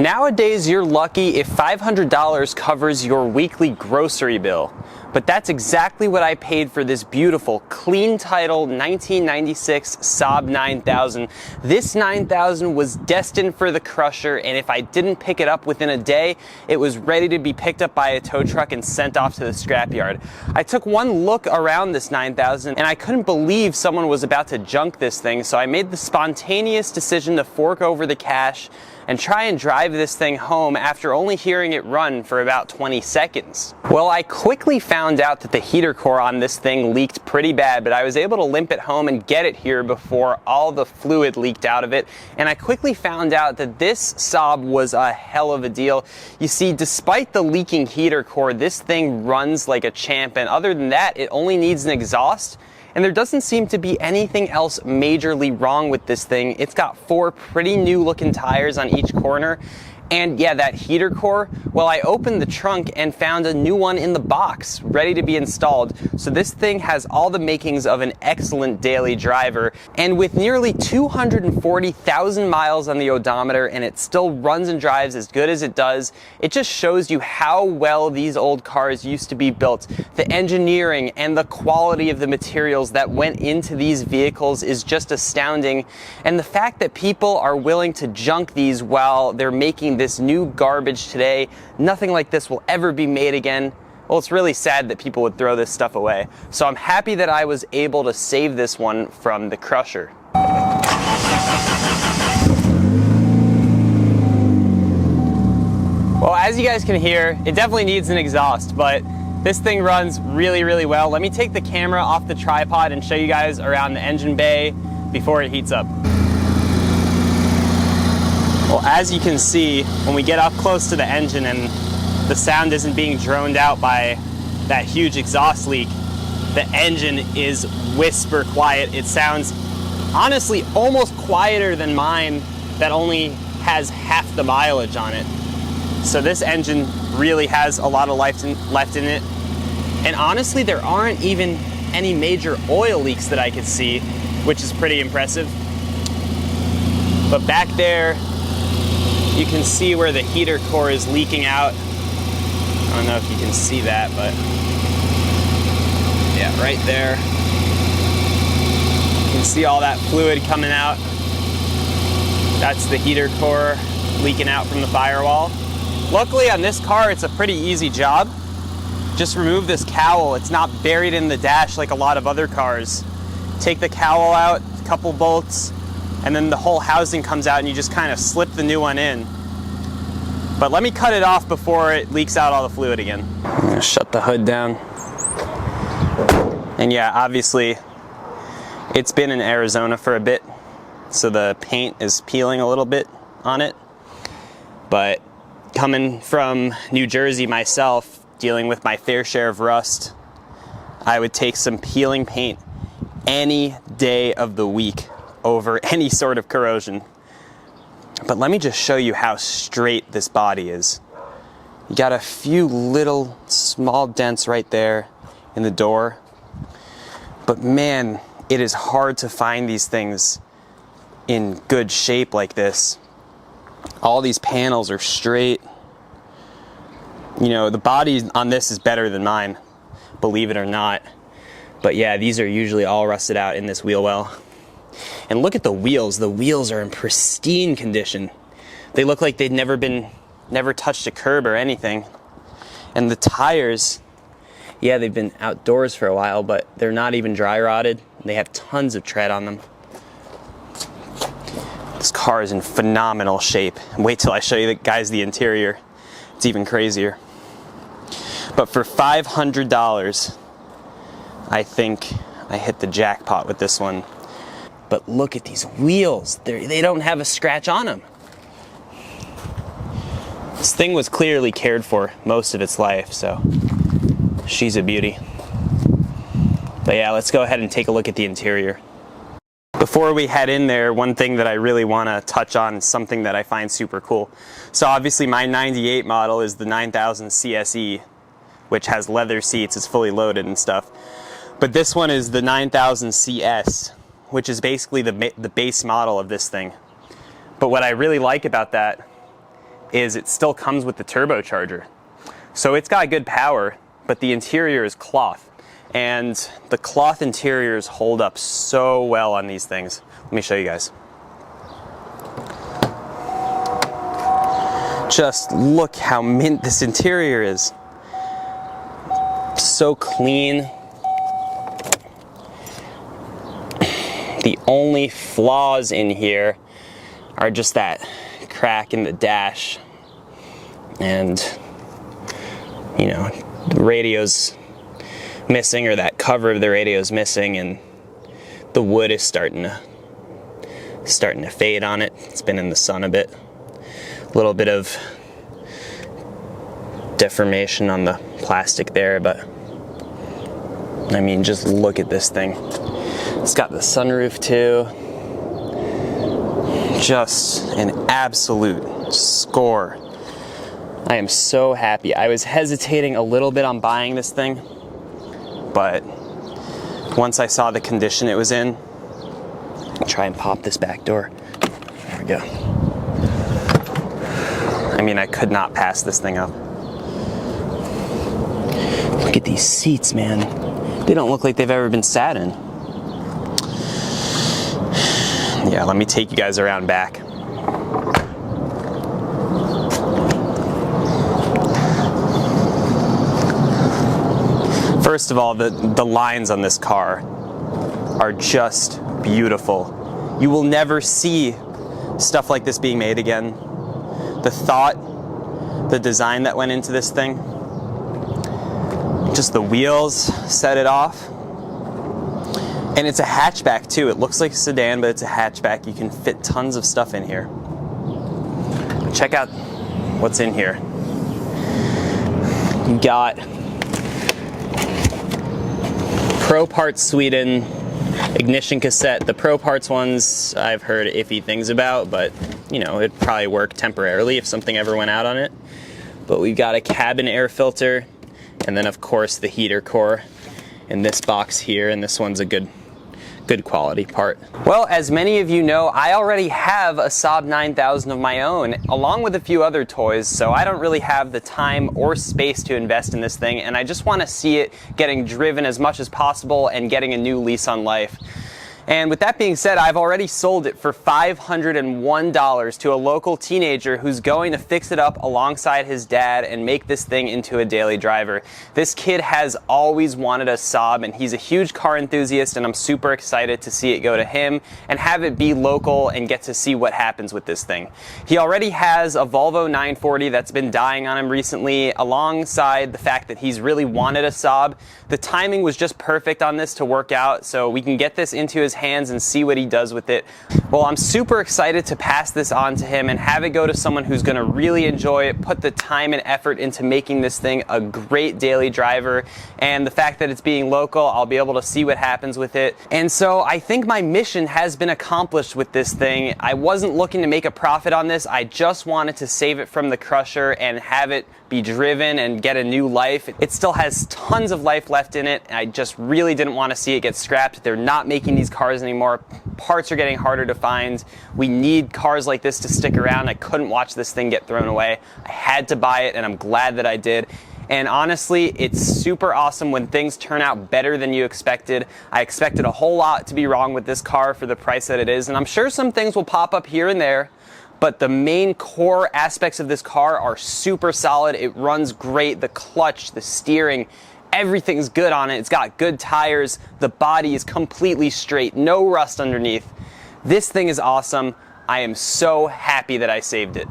Nowadays, you're lucky if $500 covers your weekly grocery bill. But that's exactly what I paid for this beautiful, clean title 1996 Saab 9000. This 9000 was destined for the crusher, and if I didn't pick it up within a day, it was ready to be picked up by a tow truck and sent off to the scrapyard. I took one look around this 9000, and I couldn't believe someone was about to junk this thing, so I made the spontaneous decision to fork over the cash and try and drive this thing home after only hearing it run for about 20 seconds. Well, I quickly found out that the heater core on this thing leaked pretty bad, but I was able to limp it home and get it here before all the fluid leaked out of it, and I quickly found out that this Saab was a hell of a deal. You see, despite the leaking heater core, this thing runs like a champ, and other than that, it only needs an exhaust. And there doesn't seem to be anything else majorly wrong with this thing. It's got 4 pretty new looking tires on each corner. And yeah, that heater core, well, I opened the trunk and found a new one in the box, ready to be installed. So this thing has all the makings of an excellent daily driver. And with nearly 240,000 miles on the odometer, and it still runs and drives as good as it does, it just shows you how well these old cars used to be built. The engineering and the quality of the materials that went into these vehicles is just astounding. And the fact that people are willing to junk these while they're making this new garbage today, nothing like this will ever be made again. Well, it's really sad that people would throw this stuff away. So I'm happy that I was able to save this one from the crusher. Well, as you guys can hear, it definitely needs an exhaust, but this thing runs really, really well. Let me take the camera off the tripod and show you guys around the engine bay before it heats up. Well, as you can see, when we get up close to the engine and the sound isn't being droned out by that huge exhaust leak, the engine is whisper quiet. It sounds honestly almost quieter than mine that only has half the mileage on it. So this engine really has a lot of life left in it. And honestly, there aren't even any major oil leaks that I could see, which is pretty impressive. But back there, you can see where the heater core is leaking out. I don't know if you can see that, but yeah, right there. You can see all that fluid coming out. That's the heater core leaking out from the firewall. Luckily on this car, it's a pretty easy job. Just remove this cowl. It's not buried in the dash like a lot of other cars. Take the cowl out, a couple bolts, and then the whole housing comes out and you just kind of slip the new one in. But let me cut it off before it leaks out all the fluid again. I'm gonna shut the hood down. And yeah, obviously it's been in Arizona for a bit, so the paint is peeling a little bit on it. But coming from New Jersey myself, dealing with my fair share of rust, I would take some peeling paint any day of the week over any sort of corrosion. But let me just show you how straight this body is. You got a few little small dents right there in the door. But man, it is hard to find these things in good shape like this. All these panels are straight. You know, the body on this is better than mine, believe it or not. But yeah, these are usually all rusted out in this wheel well. And look at the wheels. The wheels are in pristine condition. They look like they'd never touched a curb or anything. And the tires, yeah, they've been outdoors for a while, but they're not even dry rotted. They have tons of tread on them. This car is in phenomenal shape. Wait till I show you guys the interior. It's even crazier. But for $500, I think I hit the jackpot with this one. But look at these wheels. They don't have a scratch on them. This thing was clearly cared for most of its life, so she's a beauty. But yeah, let's go ahead and take a look at the interior. Before we head in there, one thing that I really want to touch on is something that I find super cool. So obviously my 98 model is the 9000 CSE, which has leather seats, it's fully loaded and stuff. But this one is the 9000 CS, which is basically the base model of this thing. But what I really like about that is it still comes with the turbocharger. So it's got good power, but the interior is cloth. And the cloth interiors hold up so well on these things. Let me show you guys. Just look how mint this interior is. So clean. The only flaws in here are just that crack in the dash, and you know, the radio's missing, or that cover of the radio's missing, and the wood is starting to fade on it. It's been in the sun a bit. A little bit of deformation on the plastic there, but I mean, just look at this thing. It's got the sunroof too. Just an absolute score. I am so happy. I was hesitating a little bit on buying this thing, but once I saw the condition it was in, I'll try and pop this back door. There we go. I mean, I could not pass this thing up. Look at these seats, man. They don't look like they've ever been sat in. Yeah, let me take you guys around back. First of all, the lines on this car are just beautiful. You will never see stuff like this being made again. The thought, the design that went into this thing, just the wheels set it off. And it's a hatchback too. It looks like a sedan, but it's a hatchback. You can fit tons of stuff in here. Check out what's in here. You got Pro Parts Sweden ignition cassette. The Pro Parts ones I've heard iffy things about, but you know, it'd probably work temporarily if something ever went out on it. But we've got a cabin air filter, and then of course the heater core in this box here, and this one's a good quality part. Well, as many of you know, I already have a Saab 9000 of my own, along with a few other toys, so I don't really have the time or space to invest in this thing, and I just want to see it getting driven as much as possible and getting a new lease on life. And with that being said, I've already sold it for $501 to a local teenager who's going to fix it up alongside his dad and make this thing into a daily driver. This kid has always wanted a Saab, and he's a huge car enthusiast, and I'm super excited to see it go to him and have it be local and get to see what happens with this thing. He already has a Volvo 940 that's been dying on him recently, alongside the fact that he's really wanted a Saab. The timing was just perfect on this to work out, so we can get this into his hands and see what he does with it. Well, I'm super excited to pass this on to him and have it go to someone who's going to really enjoy it, put the time and effort into making this thing a great daily driver, and the fact that it's being local, I'll be able to see what happens with it. And so I think my mission has been accomplished with this thing. I wasn't looking to make a profit on this. I just wanted to save it from the crusher and have it be driven and get a new life. It still has tons of life left in it, and I just really didn't want to see it get scrapped. They're not making these cars anymore. Parts are getting harder to find. We need cars like this to stick around. I couldn't watch this thing get thrown away. I had to buy it, and I'm glad that I did. And honestly, it's super awesome when things turn out better than you expected. I expected a whole lot to be wrong with this car for the price that it is, and I'm sure some things will pop up here and there, but the main core aspects of this car are super solid. It runs great. The clutch, the steering, everything's good on it. It's got good tires. The body is completely straight. No rust underneath. This thing is awesome. I am so happy that I saved it.